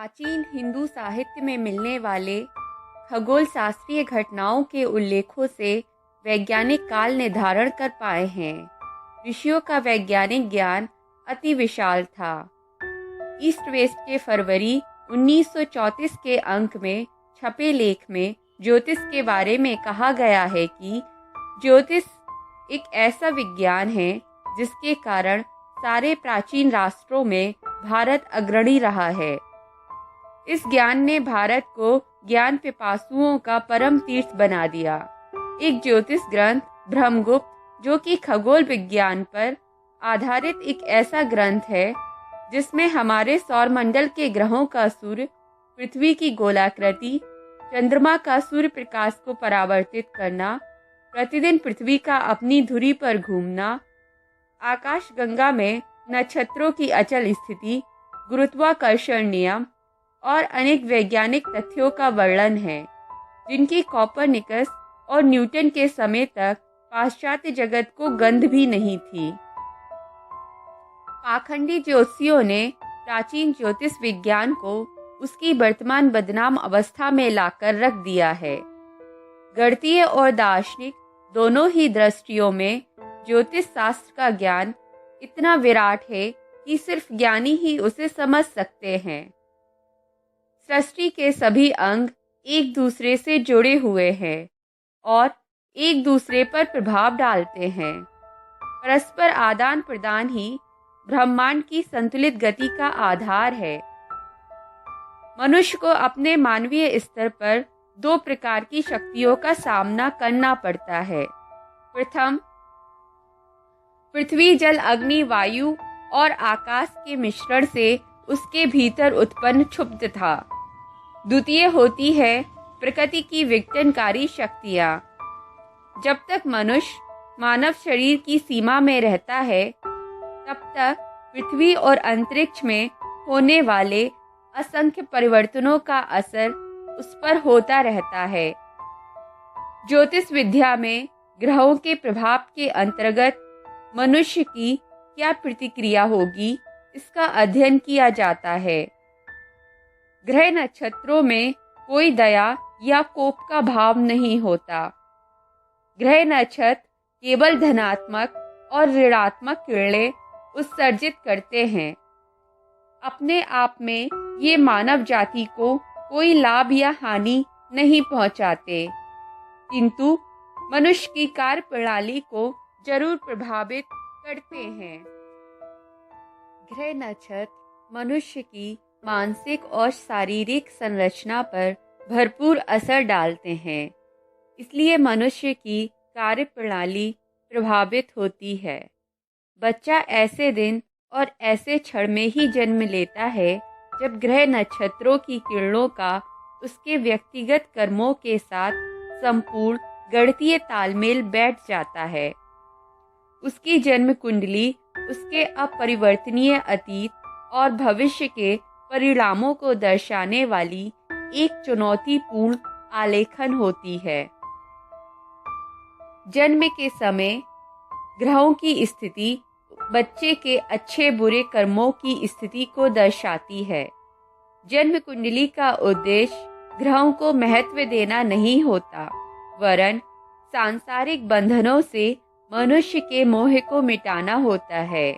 प्राचीन हिंदू साहित्य में मिलने वाले खगोल शास्त्रीय घटनाओं के उल्लेखों से वैज्ञानिक काल निर्धारण कर पाए हैं। ऋषियों का वैज्ञानिक ज्ञान अति विशाल था। ईस्ट वेस्ट के फरवरी 1934 के अंक में छपे लेख में ज्योतिष के बारे में कहा गया है कि ज्योतिष एक ऐसा विज्ञान है जिसके कारण सारे प्राचीन राष्ट्रों में भारत अग्रणी रहा है। इस ज्ञान ने भारत को ज्ञान पिपासुओं का परम तीर्थ बना दिया। एक ज्योतिष ग्रंथ ब्रह्मगुप्त, जो कि खगोल विज्ञान पर आधारित एक ऐसा ग्रंथ है जिसमें हमारे सौरमंडल के ग्रहों का सूर्य, पृथ्वी की गोलाकृति, चंद्रमा का सूर्य प्रकाश को परावर्तित करना, प्रतिदिन पृथ्वी का अपनी धुरी पर घूमना, आकाश गंगा में नक्षत्रों की अचल स्थिति, गुरुत्वाकर्षण नियम और अनेक वैज्ञानिक तथ्यों का वर्णन है जिनकी कॉपरनिकस और न्यूटन के समय तक पाश्चात्य जगत को गंध भी नहीं थी। पाखंडी ज्योतिषियों ने प्राचीन ज्योतिष विज्ञान को उसकी वर्तमान बदनाम अवस्था में लाकर रख दिया है। गणितीय और दार्शनिक दोनों ही दृष्टियों में ज्योतिष शास्त्र का ज्ञान इतना विराट है कि सिर्फ ज्ञानी ही उसे समझ सकते हैं। सृष्टि के सभी अंग एक दूसरे से जुड़े हुए हैं और एक दूसरे पर प्रभाव डालते हैं। परस्पर आदान प्रदान ही ब्रह्मांड की संतुलित गति का आधार है। मनुष्य को अपने मानवीय स्तर पर दो प्रकार की शक्तियों का सामना करना पड़ता है। प्रथम, पृथ्वी, जल, अग्नि, वायु और आकाश के मिश्रण से उसके भीतर उत्पन्न क्षुब्ध था। द्वितीय होती है प्रकृति की विघटनकारी शक्तियाँ। जब तक मनुष्य मानव शरीर की सीमा में रहता है तब तक पृथ्वी और अंतरिक्ष में होने वाले असंख्य परिवर्तनों का असर उस पर होता रहता है। ज्योतिष विद्या में ग्रहों के प्रभाव के अंतर्गत मनुष्य की क्या प्रतिक्रिया होगी, इसका अध्ययन किया जाता है। ग्रह नक्षत्रों में कोई दया या कोप का भाव नहीं होता। ग्रह नक्षत्र केवल धनात्मक और ऋणात्मक किरणें उत्सर्जित करते हैं। अपने आप में ये मानव जाति को कोई लाभ या हानि नहीं पहुंचाते, किंतु मनुष्य की कार्य प्रणाली को जरूर प्रभावित करते हैं। ग्रह नक्षत्र मनुष्य की मानसिक और शारीरिक संरचना पर भरपूर असर डालते हैं, इसलिए मनुष्य की कार्य प्रणाली प्रभावित होती है। बच्चा ऐसे दिन और ऐसे क्षण में ही जन्म लेता है जब ग्रह नक्षत्रों की किरणों का उसके व्यक्तिगत कर्मों के साथ संपूर्ण गणितीय तालमेल बैठ जाता है। उसकी जन्म कुंडली उसके अपरिवर्तनीय अतीत और भविष्य के परिणामों को दर्शाने वाली एक चुनौतीपूर्ण आलेखन होती है। जन्म के समय ग्रहों की स्थिति बच्चे के अच्छे बुरे कर्मों की स्थिति को दर्शाती है। जन्म कुंडली का उद्देश्य ग्रहों को महत्व देना नहीं होता, वरन सांसारिक बंधनों से मनुष्य के मोह को मिटाना होता है।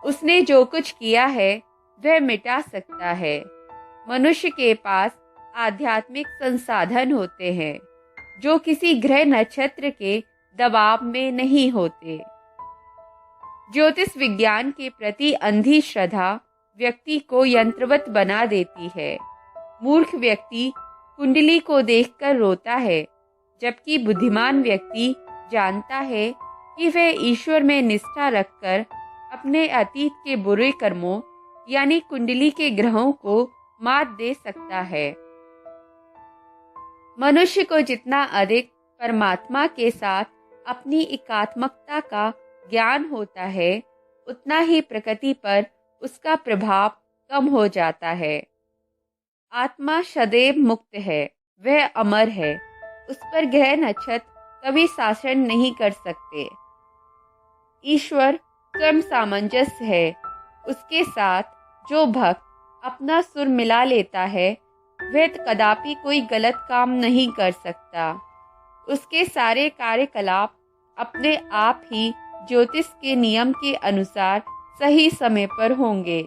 उसने जो कुछ किया है वह मिटा सकता है। मनुष्य के पास आध्यात्मिक संसाधन होते हैं जो किसी ग्रह नक्षत्र के दबाव में नहीं होते। ज्योतिष विज्ञान के प्रति अंधी श्रद्धा व्यक्ति को यंत्रवत बना देती है। मूर्ख व्यक्ति कुंडली को देखकर रोता है, जबकि बुद्धिमान व्यक्ति जानता है कि वह ईश्वर में निष्ठा रखकर अपने अतीत के बुरे कर्मों यानी कुंडली के ग्रहों को मात दे सकता है। मनुष्य को जितना अधिक परमात्मा के साथ अपनी एकात्मकता का ज्ञान होता है, उतना ही प्रकृति पर उसका प्रभाव कम हो जाता है। आत्मा सदैव मुक्त है, वह अमर है। उस पर ग्रह नक्षत्र कभी शासन नहीं कर सकते। ईश्वर स्वयं सामंजस्य है। उसके साथ जो भक्त अपना सुर मिला लेता है वह कदापि कोई गलत काम नहीं कर सकता। उसके सारे कार्यकलाप अपने आप ही ज्योतिष के नियम के अनुसार सही समय पर होंगे।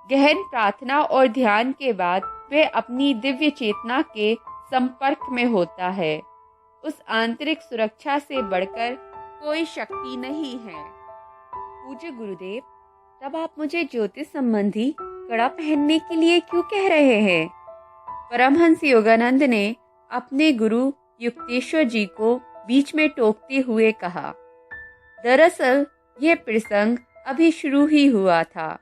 गहन प्रार्थना और ध्यान के बाद वह अपनी दिव्य चेतना के संपर्क में होता है। उस आंतरिक सुरक्षा से बढ़कर कोई शक्ति नहीं है। पूज्य गुरुदेव, तब आप मुझे ज्योतिष संबंधी कड़ा पहनने के लिए क्यों कह रहे हैं? परमहंस योगानंद ने अपने गुरु युक्तेश्वर जी को बीच में टोकते हुए कहा। दरअसल यह प्रसंग अभी शुरू ही हुआ था,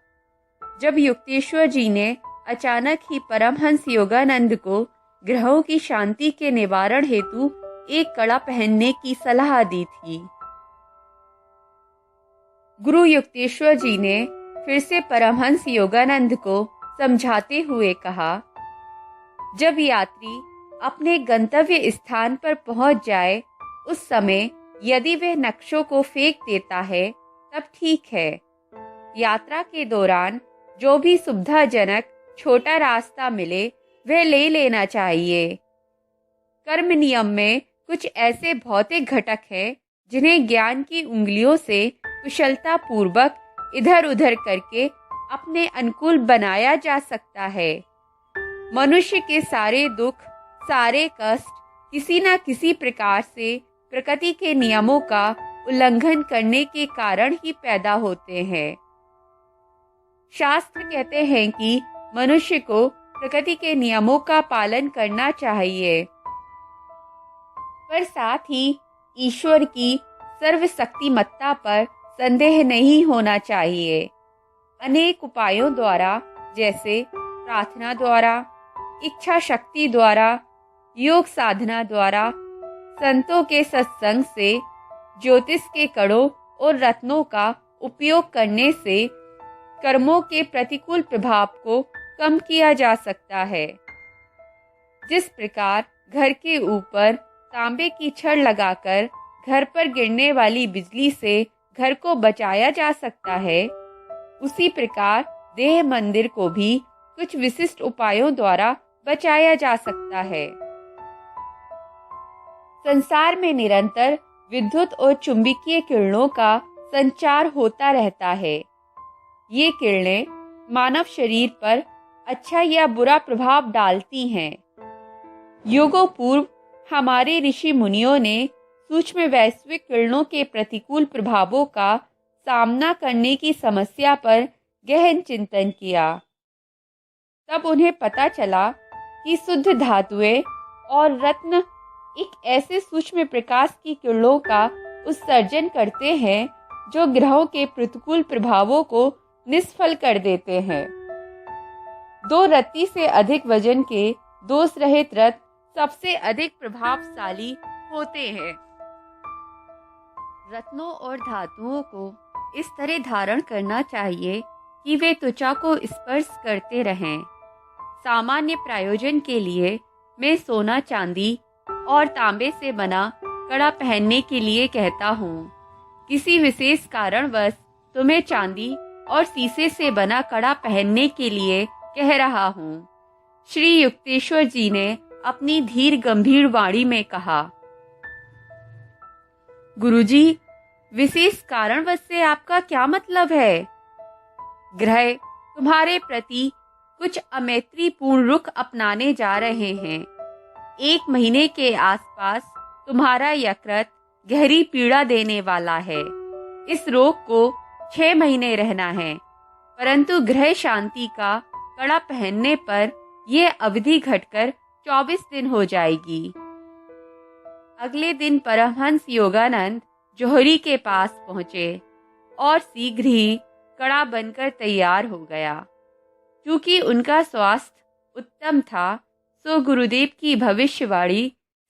जब युक्तेश्वर जी ने अचानक ही परमहंस योगानंद को ग्रहों की शांति के निवारण हेतु एक कड़ा पहनने की सलाह दी थी। गुरु युक्तेश्वर जी ने फिर से परमहंस योगानंद को समझाते हुए कहा, जब यात्री अपने गंतव्य स्थान पर पहुंच जाए उस समय यदि वह नक्शों को फेंक देता है तब ठीक है। यात्रा के दौरान जो भी सुविधाजनक छोटा रास्ता मिले वह ले लेना चाहिए। कर्म नियम में कुछ ऐसे भौतिक घटक हैं जिन्हें ज्ञान की उंगलियों से कुशलता पूर्वक इधर उधर करके अपने अनुकूल बनाया जा सकता है। मनुष्य के सारे दुख, सारे कष्ट किसी न किसी प्रकार से प्रकृति के नियमों का उल्लंघन करने के कारण ही पैदा होते हैं। शास्त्र कहते हैं कि मनुष्य को प्रकृति के नियमों का पालन करना चाहिए, पर साथ ही ईश्वर की सर्वशक्तिमत्ता पर संदेह नहीं होना चाहिए। अनेक उपायों द्वारा, जैसे प्रार्थना द्वारा, इच्छा शक्ति द्वारा, योग साधना द्वारा, संतों के सत्संग से, ज्योतिष के कड़ों और रत्नों का उपयोग करने से कर्मों के प्रतिकूल प्रभाव को कम किया जा सकता है। जिस प्रकार घर के ऊपर तांबे की छड़ लगाकर घर पर गिरने वाली बिजली से घर को बचाया जा सकता है, उसी प्रकार देह मंदिर को भी कुछ विशिष्ट उपायों द्वारा बचाया जा सकता है। संसार में निरंतर विद्युत और चुंबकीय किरणों का संचार होता रहता है। ये किरणें मानव शरीर पर अच्छा या बुरा प्रभाव डालती हैं। युगों पूर्व हमारे ऋषि मुनियों ने सूक्ष्म वैश्विक किरणों के प्रतिकूल प्रभावों का सामना करने की समस्या पर गहन चिंतन किया। तब उन्हें पता चला कि शुद्ध धातुएं और रत्न एक ऐसे सूक्ष्म प्रकाश की किरणों का उत्सर्जन करते हैं जो ग्रहों के प्रतिकूल प्रभावों को निष्फल कर देते हैं। 2 रत्ती से अधिक वजन के दोष रहित रत्न सबसे अधिक प्रभावशाली होते हैं। रत्नों और धातुओं को इस तरह धारण करना चाहिए कि वे त्वचा को स्पर्श करते रहें। सामान्य प्रयोजन के लिए मैं सोना, चांदी और तांबे से बना कड़ा पहनने के लिए कहता हूँ। किसी विशेष कारणवश तुम्हें चांदी और शीशे से बना कड़ा पहनने के लिए कह रहा हूँ। श्री युक्तेश्वर जी ने अपनी धीर गंभीर वाणी में कहा। गुरुजी, विशेष कारणवश से आपका क्या मतलब है? ग्रह तुम्हारे प्रति कुछ अमैत्रीपूर्ण रुख अपनाने जा रहे हैं। 1 महीने के आसपास तुम्हारा यकृत गहरी पीड़ा देने वाला है। इस रोग को 6 महीने रहना है, परंतु ग्रह शांति का कड़ा पहनने पर यह अवधि घटकर 24 दिन हो जाएगी। अगले दिन परमहंस योगानंद जौहरी के पास पहुंचे और शीघ्र ही कड़ा बनकर तैयार हो गया। क्योंकि उनका स्वास्थ्य उत्तम था, सो गुरुदेव की भविष्यवाणी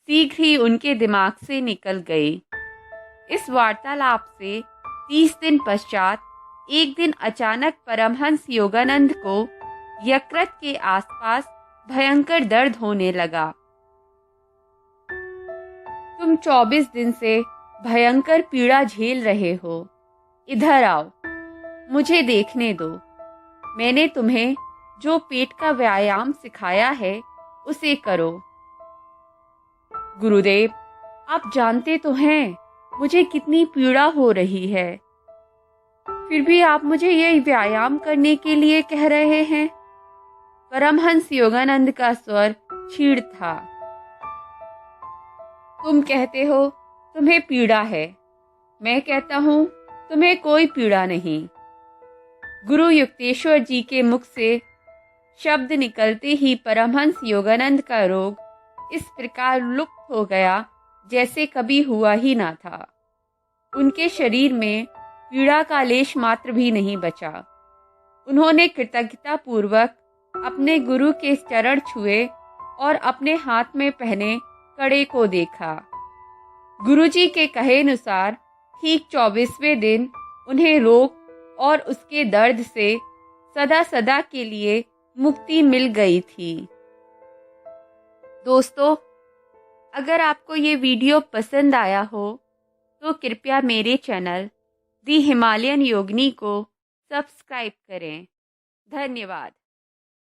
शीघ्र ही उनके दिमाग से निकल गई। इस वार्तालाप से 30 दिन पश्चात एक दिन अचानक परमहंस योगानंद को यकृत के आसपास भयंकर दर्द होने लगा। तुम 24 दिन से भयंकर पीड़ा झेल रहे हो, इधर आओ, मुझे देखने दो। मैंने तुम्हें जो पेट का व्यायाम सिखाया है उसे करो। गुरुदेव, आप जानते तो हैं मुझे कितनी पीड़ा हो रही है, फिर भी आप मुझे ये व्यायाम करने के लिए कह रहे हैं। परमहंस योगानंद का स्वर क्षीण था। तुम कहते हो तुम्हें पीड़ा है, मैं कहता हूं तुम्हें कोई पीड़ा नहीं। गुरु युक्तेश्वर जी के मुख से शब्द निकलते ही परमहंस योगानंद का रोग इस प्रकार लुप्त हो गया जैसे कभी हुआ ही ना था। उनके शरीर में पीड़ा का लेश मात्र भी नहीं बचा। उन्होंने कृतज्ञता पूर्वक अपने गुरु के चरण छुए और अपने हाथ में पहने कड़े को देखा। गुरुजी के कहे अनुसार ठीक 24वें दिन उन्हें रोग और उसके दर्द से सदा सदा के लिए मुक्ति मिल गई थी। दोस्तों, अगर आपको ये वीडियो पसंद आया हो तो कृपया मेरे चैनल दी हिमालयन योगिनी को सब्सक्राइब करें। धन्यवाद।